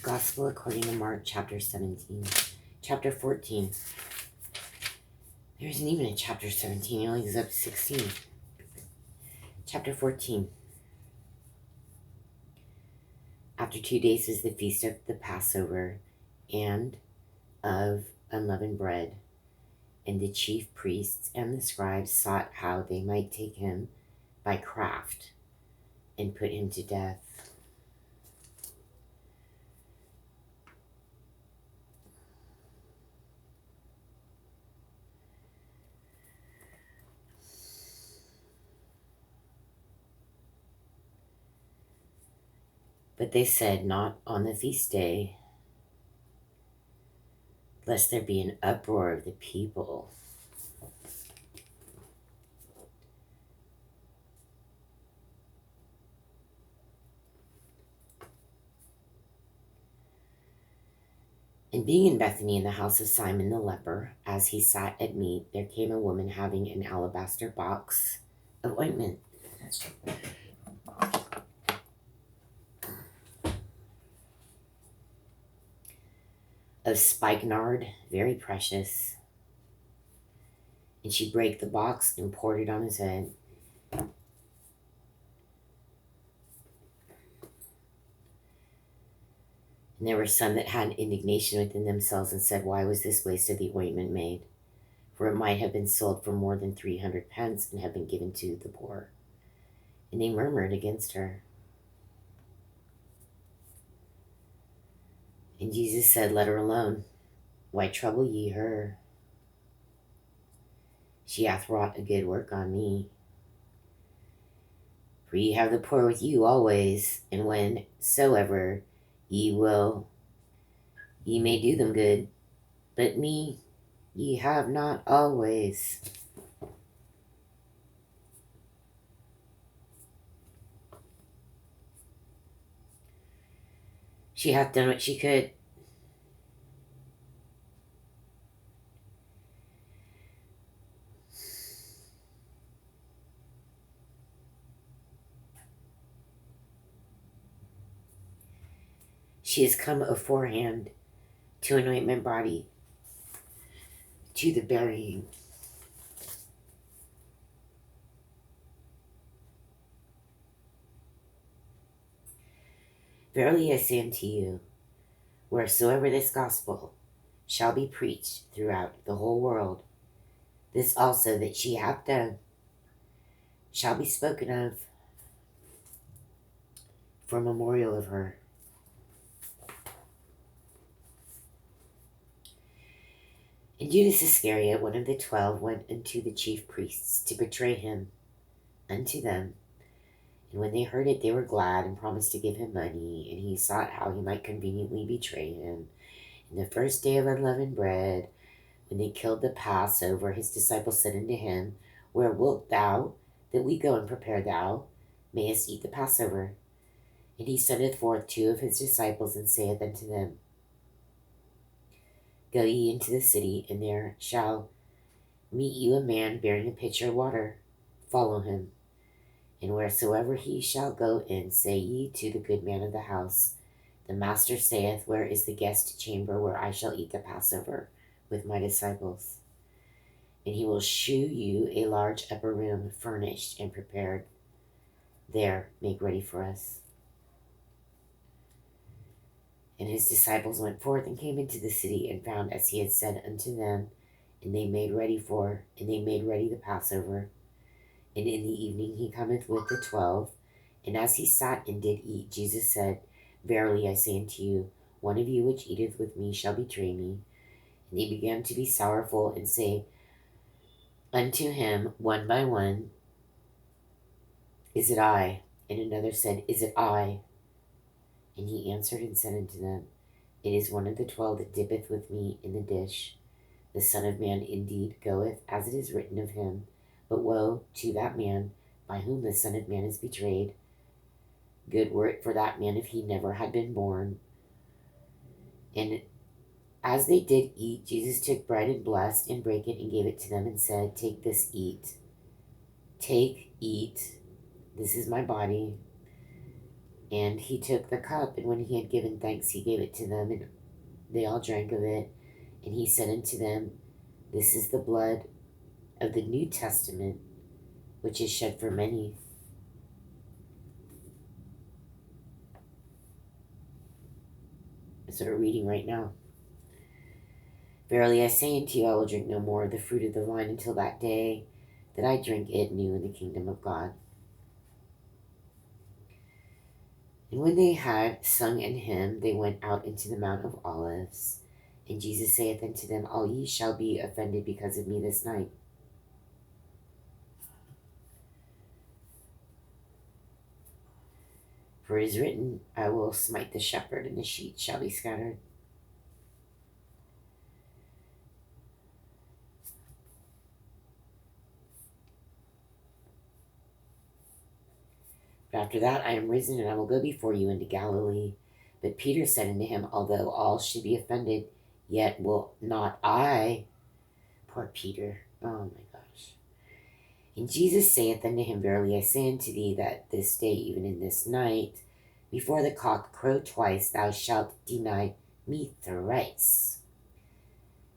Gospel according to Mark, chapter 17. Chapter 14. There isn't even a chapter 17. It only goes up to 16. Chapter 14. After 2 days was the feast of the Passover and of unleavened bread. And the chief priests and the scribes sought how they might take him by craft and put him to death. But they said, not on the feast day, lest there be an uproar of the people. And being in Bethany in the house of Simon the leper, as he sat at meat, there came a woman having an alabaster box of ointment. Of spikenard, very precious. And she brake the box and poured it on his head. And there were some that had indignation within themselves and said, why was this waste of the ointment made? For it might have been sold for more than 300 pence and have been given to the poor. And they murmured against her. And Jesus said, let her alone. Why trouble ye her? She hath wrought a good work on me. For ye have the poor with you always, and whensoever ye will, ye may do them good. But me ye have not always. She hath done what she could. She has come aforehand to anoint my body to the burying. Verily I say unto you, wheresoever this gospel shall be preached throughout the whole world, this also that she hath done shall be spoken of for a memorial of her. And Judas Iscariot, one of the 12, went unto the chief priests to betray him unto them. And when they heard it, they were glad and promised to give him money. And he sought how he might conveniently betray him. And the first day of unleavened bread, when they killed the Passover, his disciples said unto him, where wilt thou that we go and prepare thou mayest eat the Passover? And he sendeth forth 2 of his disciples, and saith unto them, go ye into the city, and there shall meet you a man bearing a pitcher of water. Follow him. And wheresoever he shall go in, say ye to the good man of the house, the master saith, where is the guest chamber where I shall eat the Passover with my disciples? And he will shew you a large upper room, furnished and prepared. There make ready for us. And his disciples went forth and came into the city, and found as he had said unto them, and they made ready the Passover. And in the evening he cometh with the 12, and as he sat and did eat, Jesus said, verily I say unto you, one of you which eateth with me shall betray me. And they began to be sorrowful, and say unto him one by one, is it I? And another said, is it I? And he answered and said unto them, it is one of the 12 that dippeth with me in the dish. The Son of Man indeed goeth, as it is written of him. But woe to that man by whom the Son of Man is betrayed. Good were it for that man if he never had been born. And as they did eat, Jesus took bread and blessed and brake it and gave it to them and said, take this, eat. Take, eat. This is my body. And he took the cup, and when he had given thanks, he gave it to them, and they all drank of it. And he said unto them, This is the blood of the New Testament, which is shed for many. That's what we're reading right now. Verily I say unto you, I will drink no more of the fruit of the vine until that day that I drink it new in the kingdom of God. And when they had sung an hymn, they went out into the Mount of Olives. And Jesus saith unto them, All ye shall be offended because of me this night. For it is written, I will smite the shepherd, and the sheep shall be scattered. But after that I am risen, and I will go before you into Galilee. But Peter said unto him, Although all should be offended, yet will not I. Poor Peter. Oh my gosh. And Jesus saith unto him, Verily I say unto thee, that this day, even in this night, before the cock crow twice, thou shalt deny me thrice.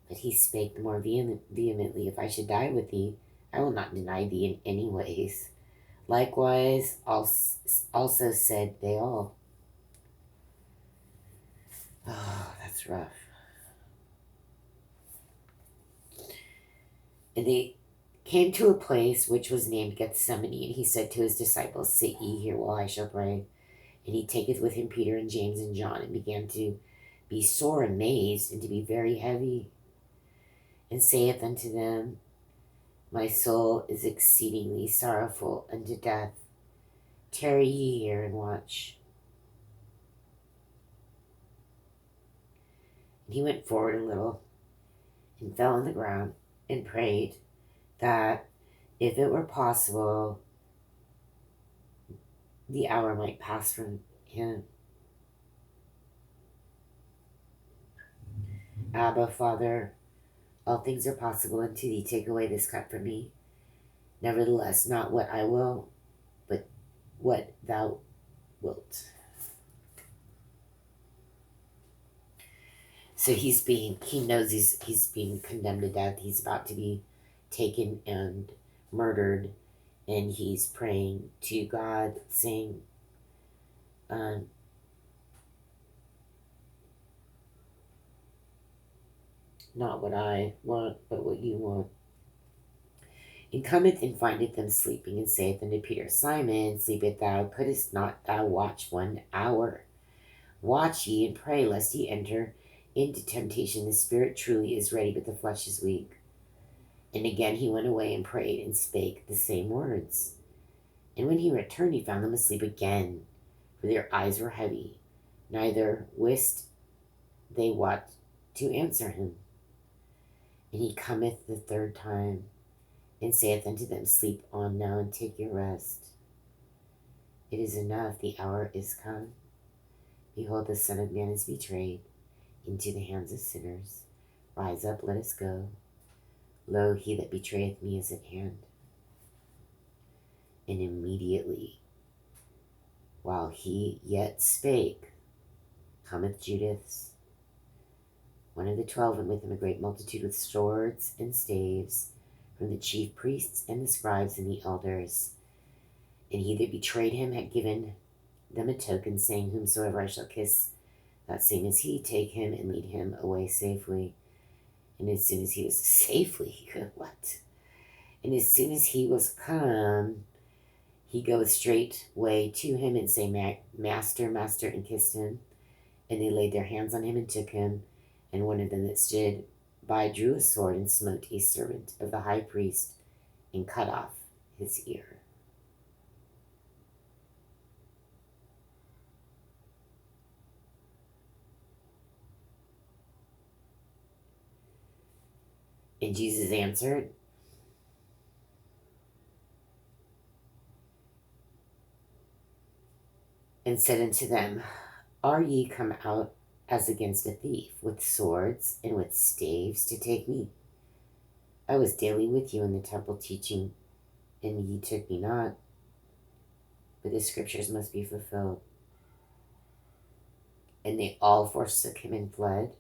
But he spake the more vehemently, If I should die with thee, I will not deny thee in any ways. Likewise also said they all. Oh, that's rough. And they came to a place which was named Gethsemane, and he said to his disciples, Sit ye here while I shall pray. And he taketh with him Peter and James and John, and began to be sore amazed, and to be very heavy, and saith unto them, My soul is exceedingly sorrowful unto death. Tarry ye here and watch. And he went forward a little, and fell on the ground, and prayed that, if it were possible, the hour might pass from him. Abba, Father, all things are possible unto thee. Take away this cup from me. Nevertheless, not what I will, but what thou wilt. So he knows he's being condemned to death. He's about to be taken and murdered. And he's praying to God, saying, not what I want, but what you want. And cometh and findeth them sleeping, and saith unto Peter, Simon, sleepeth thou? Couldst not thou watch 1 hour? Watch ye and pray, lest ye enter into temptation. The spirit truly is ready, but the flesh is weak. And again he went away and prayed, and spake the same words. And when he returned, he found them asleep again, for their eyes were heavy, neither wist they what to answer him. And he cometh the third time, and saith unto them, Sleep on now, and take your rest. It is enough, the hour is come. Behold, the Son of Man is betrayed into the hands of sinners. Rise up, let us go. Lo, he that betrayeth me is at hand. And immediately, while he yet spake, cometh Judas, one of the 12, and with him a great multitude with swords and staves, from the chief priests and the scribes and the elders. And he that betrayed him had given them a token, saying, Whomsoever I shall kiss, that same is he. Take him and lead him away safely. And as soon as he was safely, what? And as soon as he was come, he goeth straightway to him, and say, Master, Master, and kissed him. And they laid their hands on him and took him. And one of them that stood by drew a sword, and smote a servant of the high priest, and cut off his ear. And Jesus answered, and said unto them, Are ye come out as against a thief, with swords and with staves, to take me? I was daily with you in the temple teaching, and ye took me not. But the scriptures must be fulfilled. And they all forsook him and fled.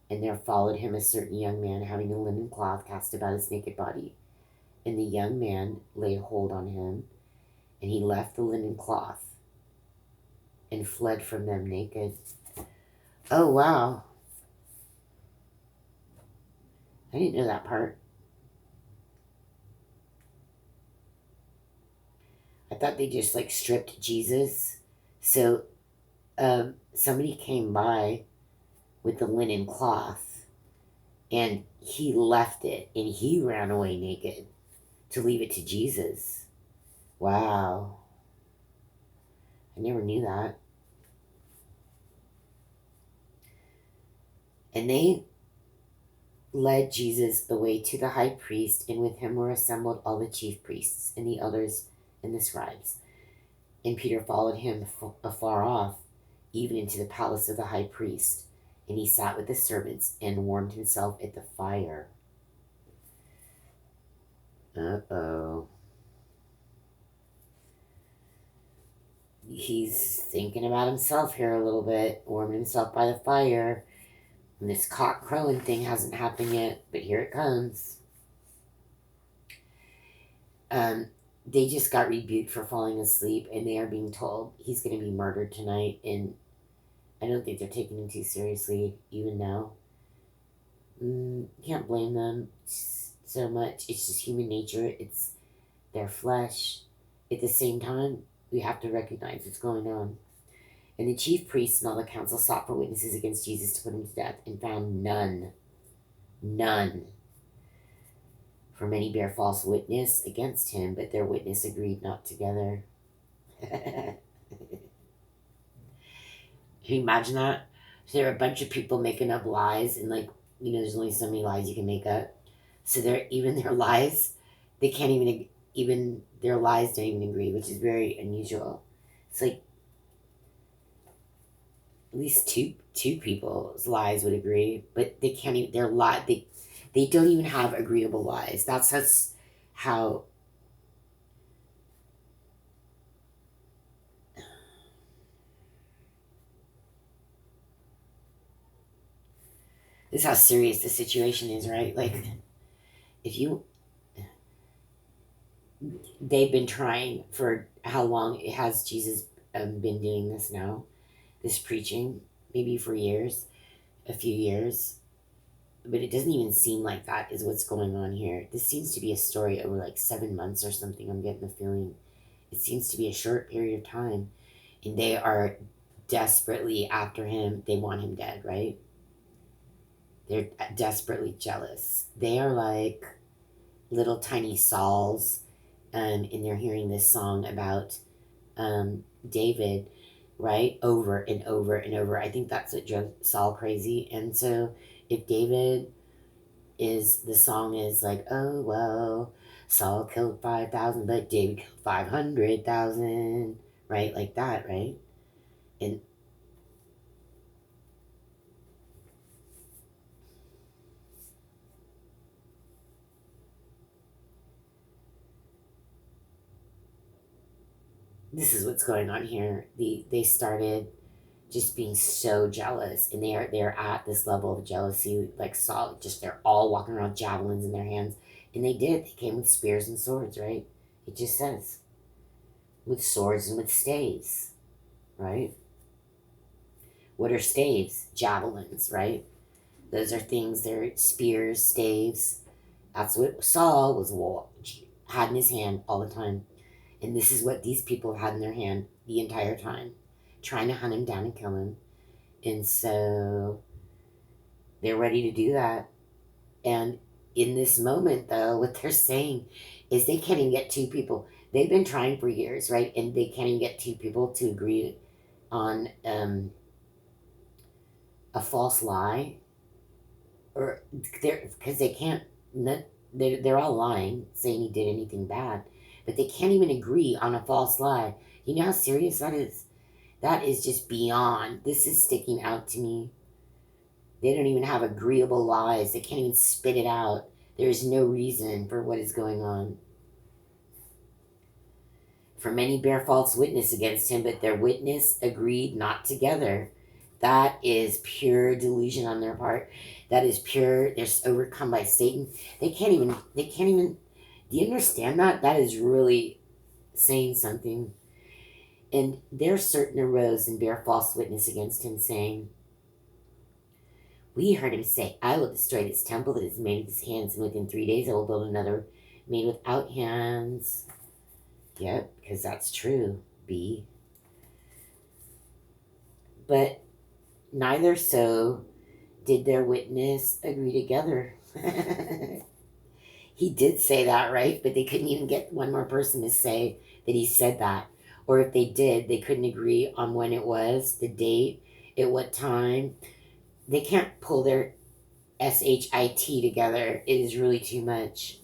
And there followed him a certain young man having a linen cloth cast about his naked body. And the young man laid hold on him, and he left the linen cloth and fled from them naked. Oh, wow. I didn't know that part. I thought they just like stripped Jesus. So somebody came by with the linen cloth and he left it and he ran away naked to leave it to Jesus. Wow. I never knew that. And they led Jesus away to the high priest, and with him were assembled all the chief priests and the elders and the scribes. And Peter followed him afar off, even into the palace of the high priest. And he sat with the servants and warmed himself at the fire. Uh-oh. He's thinking about himself here a little bit, warming himself by the fire. And this cock crowing thing hasn't happened yet, but here it comes. They just got rebuked for falling asleep, and they are being told he's going to be murdered tonight. And I don't think they're taking him too seriously, even now. Can't blame them so much. It's just human nature. It's their flesh. At the same time, we have to recognize what's going on. And the chief priests and all the council sought for witnesses against Jesus to put him to death, and found none. None. For many bear false witness against him, but their witness agreed not together. Can you imagine that? So there are a bunch of people making up lies, and there's only so many lies you can make up. So even their lies, they can't even their lies don't even agree, which is very unusual. It's like at least two people's lies would agree, but they can't even. They don't even have agreeable lies. That's how. This is how serious the situation is, right? Like, they've been trying for how long has Jesus been doing this now? This preaching, maybe for years, a few years. But it doesn't even seem like that is what's going on here. This seems to be a story over like 7 months or something. I'm getting the feeling. It seems to be a short period of time. And they are desperately after him. They want him dead, right? They're desperately jealous. They are like little tiny Sauls. And they're hearing this song about David, right? Over and over and over. I think that's what drove Saul crazy. And so if David the song is like, oh, well, Saul killed 5,000, but David killed 500,000, right? Like that, right? And this is what's going on here. They started just being so jealous, and they're at this level of jealousy, like Saul. Just they're all walking around with javelins in their hands, and they came with spears and swords, right? It just says with swords and with staves, right? What are staves? Javelins, right? Those are things. They're spears, staves. That's what Saul had in his hand all the time. And this is what these people had in their hand the entire time, trying to hunt him down and kill him. And so they're ready to do that. And in this moment, though, what they're saying is they can't even get two people. They've been trying for years, right? And they can't even get two people to agree on a false lie. Or because they can't, they're all lying, saying he did anything bad. But they can't even agree on a false lie. You know how serious that is? That is just beyond. This is sticking out to me. They don't even have agreeable lies. They can't even spit it out. There is no reason for what is going on. For many bear false witness against him, but their witness agreed not together. That is pure delusion on their part. That is pure, they're overcome by Satan. They can't even, do you understand that? That is really saying something. And there certain arose and bare false witness against him, saying, we heard him say, I will destroy this temple that is made with his hands, and within 3 days I will build another made without hands. Yep, because that's true, B. But neither so did their witness agree together. He did say that, right? But they couldn't even get one more person to say that he said that. Or if they did, they couldn't agree on when it was, the date, at what time. They can't pull their SHIT together. It is really too much.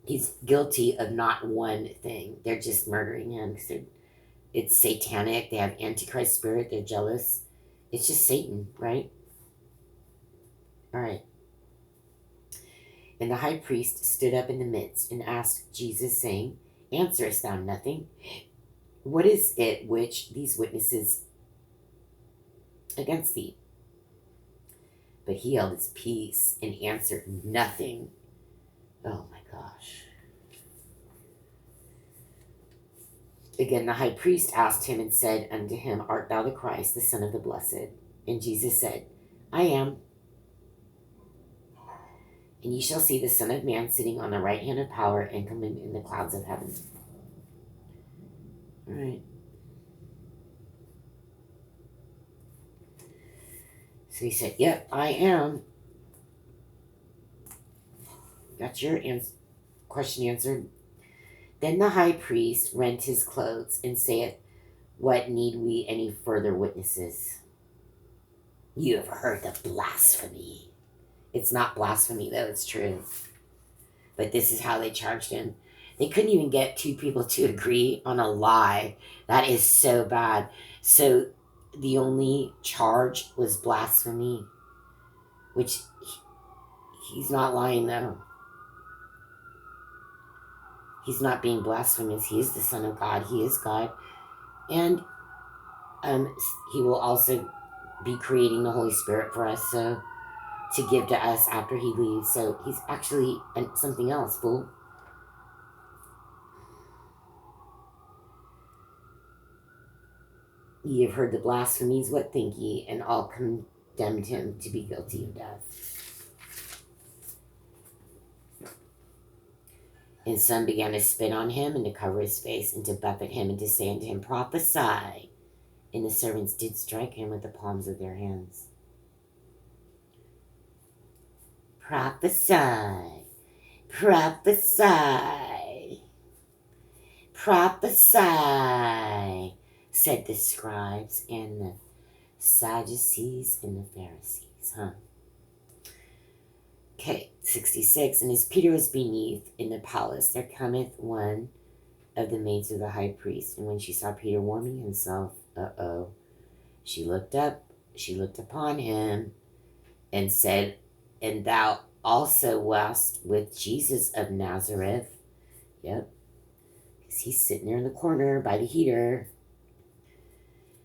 He's guilty of not one thing. They're just murdering him because it's satanic. They have Antichrist spirit. They're jealous. It's just Satan, right? All right. And the high priest stood up in the midst and asked Jesus, saying, answerest thou nothing? What is it which these witnesses against thee? But he held his peace and answered nothing. Oh my gosh. Again, the high priest asked him and said unto him, art thou the Christ, the Son of the Blessed? And Jesus said, I am. And ye shall see the Son of Man sitting on the right hand of power and coming in the clouds of heaven. All right. So he said, yep, I am. Got your question answered. Then the high priest rent his clothes and saith, what need we any further witnesses? You have heard the blasphemy. It's not blasphemy, though, it's true. But this is how they charged him. They couldn't even get two people to agree on a lie. That is so bad. So the only charge was blasphemy, which he's not lying, though. He's not being blasphemous. He is the Son of God. He is God. And he will also be creating the Holy Spirit for us, so to give to us after he leaves. So he's actually something else, fool. Ye have heard the blasphemies, what think ye? And all condemned him to be guilty of death. And some began to spit on him, and to cover his face, and to buffet him, and to say unto him, prophesy. And the servants did strike him with the palms of their hands. Prophesy, prophesy, prophesy, said the scribes and the Sadducees and the Pharisees, Okay, 66. And as Peter was beneath in the palace, there cometh one of the maids of the high priest, and when she saw Peter warming himself, she looked up, she looked upon him, and said, and thou also wast with Jesus of Nazareth. Yep. Because he's sitting there in the corner by the heater.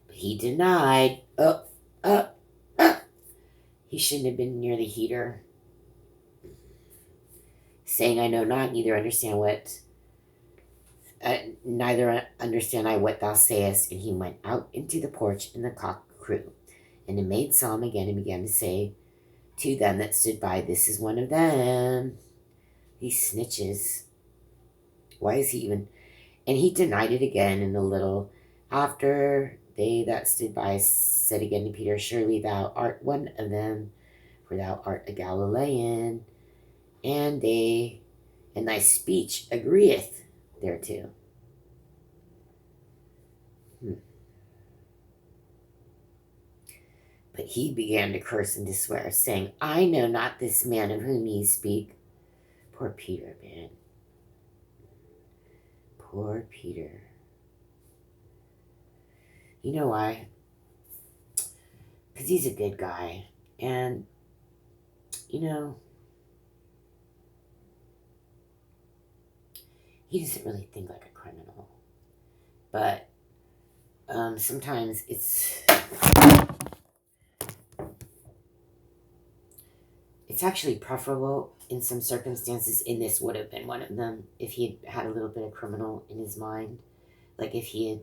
But he denied. He shouldn't have been near the heater. Saying, I know not, neither understand I what thou sayest. And he went out into the porch, and the cock crew. And the maid saw him again, and began to say to them that stood by, this is one of them. He snitches. Why is he even? And he denied it again. And a little after, they that stood by said again to Peter, surely thou art one of them, for thou art a Galilean. And thy speech agreeth thereto. But he began to curse and to swear, saying, I know not this man of whom ye speak. Poor Peter, man. Poor Peter. You know why? Because he's a good guy. And, he doesn't really think like a criminal. But sometimes it's it's actually preferable in some circumstances, and this would have been one of them, if he had a little bit of criminal in his mind. Like if he had,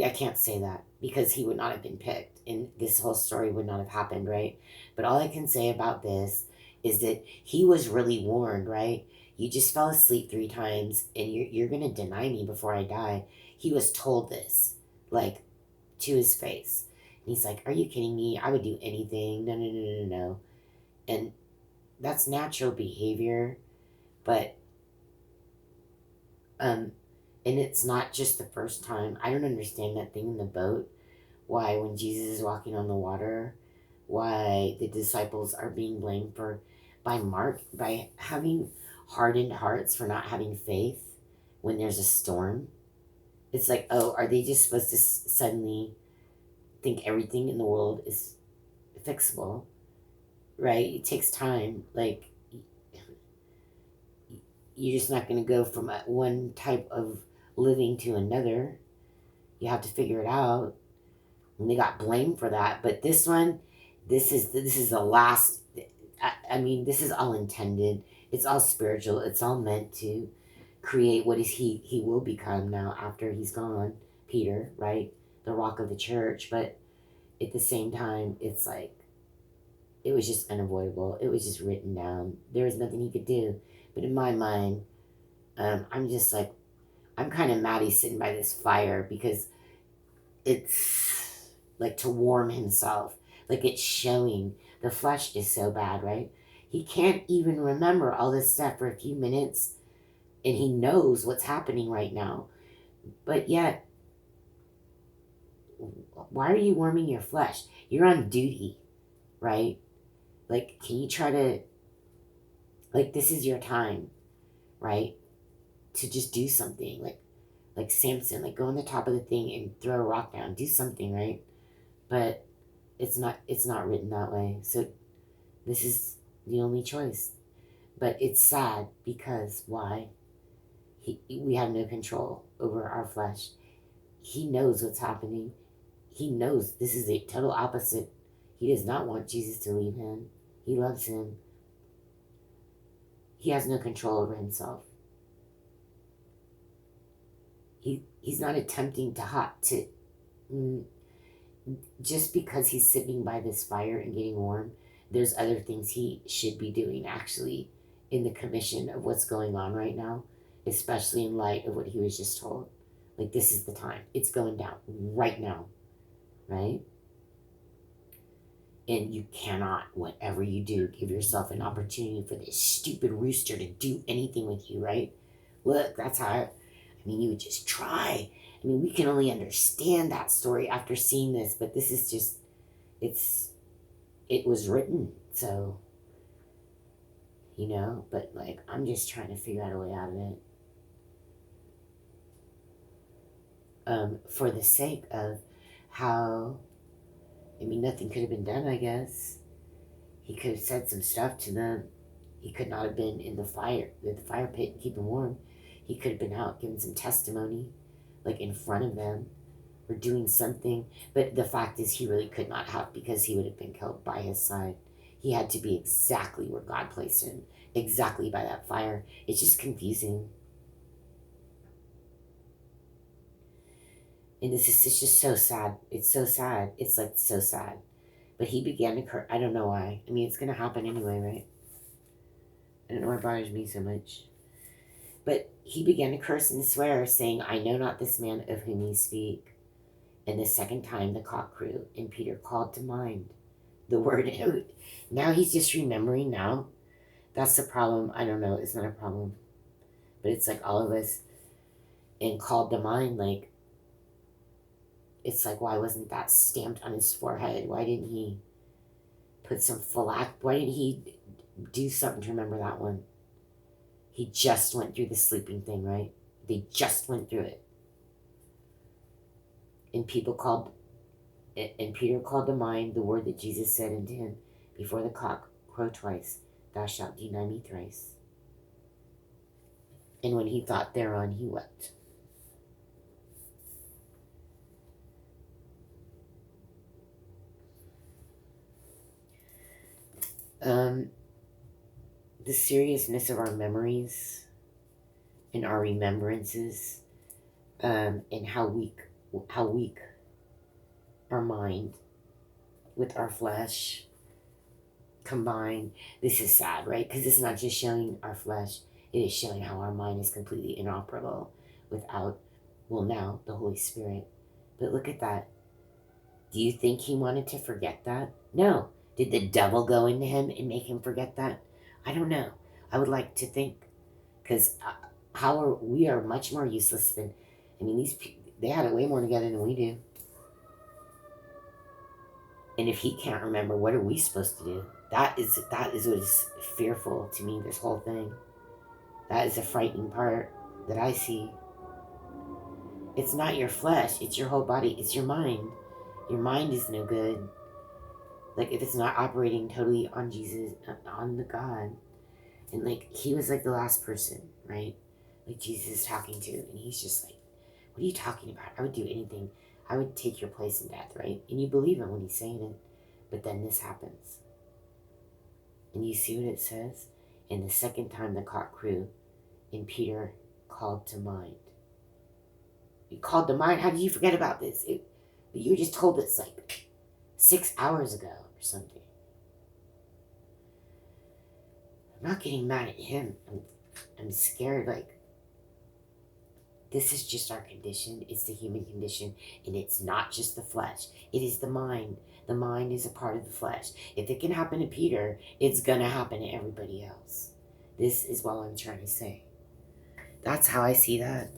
I can't say that because he would not have been picked and this whole story would not have happened, right? But all I can say about this is that he was really warned, right? You just fell asleep 3 times and you're going to deny me before I die. He was told this, like, to his face. And he's like, are you kidding me? I would do anything. No, no, no, no, no, no. And that's natural behavior, but and it's not just the first time. I don't understand that thing in the boat. Why, when Jesus is walking on the water, why the disciples are being blamed for by having hardened hearts for not having faith when there's a storm. It's like, oh, are they just supposed to suddenly think everything in the world is fixable? Right? It takes time. Like, you're just not going to go from one type of living to another. You have to figure it out. And they got blamed for that. But this one, this is the last. I mean, this is all intended. It's all spiritual. It's all meant to create what is he will become now after he's gone. Peter, right? The rock of the church. But at the same time, it's like, it was just unavoidable. It was just written down. There was nothing he could do. But in my mind, I'm just like, I'm kind of mad he's sitting by this fire because it's like to warm himself. Like it's showing. The flesh is so bad, right? He can't even remember all this stuff for a few minutes and he knows what's happening right now. But yet, why are you warming your flesh? You're on duty, right? Like, can you try to, like, this is your time, right? To just do something. Like Samson, like go on the top of the thing and throw a rock down. Do something, right? But it's not written that way. So this is the only choice. But it's sad because why? We have no control over our flesh. He knows what's happening. He knows this is a total opposite. He does not want Jesus to leave him. He loves him. He has no control over himself. He's not attempting to just because he's sitting by this fire and getting warm. There's other things he should be doing actually in the commission of what's going on right now, especially in light of what he was just told. Like, this is the time. It's going down right now, right? And you cannot, whatever you do, give yourself an opportunity for this stupid rooster to do anything with you, right? Look, that's how, you would just try. We can only understand that story after seeing this, but this is just, it was written, so, but like, I'm just trying to figure out a way out of it. For the sake of how, nothing could have been done, I guess. He could have said some stuff to them. He could not have been in the fire pit and keep them warm. He could have been out giving some testimony, like in front of them, or doing something. But the fact is, he really could not have, because he would have been killed by his side. He had to be exactly where God placed him, exactly by that fire. It's just confusing. And it's just so sad. It's so sad. It's like so sad. But he began to curse. I don't know why. It's going to happen anyway, right? I don't know why it bothers me so much. But he began to curse and swear, saying, I know not this man of whom ye speak. And the second time the cock crew, and Peter called to mind the word. Now he's just remembering now. That's the problem. I don't know. It's not a problem. But it's like all of us, and called to mind, like, it's like, why wasn't that stamped on his forehead? Why didn't he put some why didn't he do something to remember that one? He just went through the sleeping thing, right? They just went through it. And Peter called to mind the word that Jesus said unto him, before the cock crow twice, thou shalt deny me thrice. And when he thought thereon, he wept. the seriousness of our memories and our remembrances, and how weak our mind with our flesh combined. This is sad, right? Because it's not just showing our flesh, it is showing how our mind is completely inoperable without, well, now the Holy Spirit. But look at that. Do you think he wanted to forget that? No. Did the devil go into him and make him forget that? I don't know. I would like to think, because we are much more useless than, I mean, these people, they had it way more together than we do. And if he can't remember, what are we supposed to do? That is what is fearful to me, this whole thing. That is a frightening part that I see. It's not your flesh, it's your whole body, it's your mind. Your mind is no good. Like, if it's not operating totally on Jesus, on the God. And like, he was like the last person, right? Like Jesus is talking to, and he's just like, what are you talking about? I would do anything. I would take your place in death, right? And you believe him when he's saying it. But then this happens. And you see what it says? And the second time the cock crew, and Peter called to mind. You called to mind? How did you forget about this? You were just told this like 6 hours ago or something. I'm not getting mad at him. I'm scared. Like, this is just our condition. It's the human condition. And it's not just the flesh. It is the mind. The mind is a part of the flesh. If it can happen to Peter, it's going to happen to everybody else. This is what I'm trying to say. That's how I see that.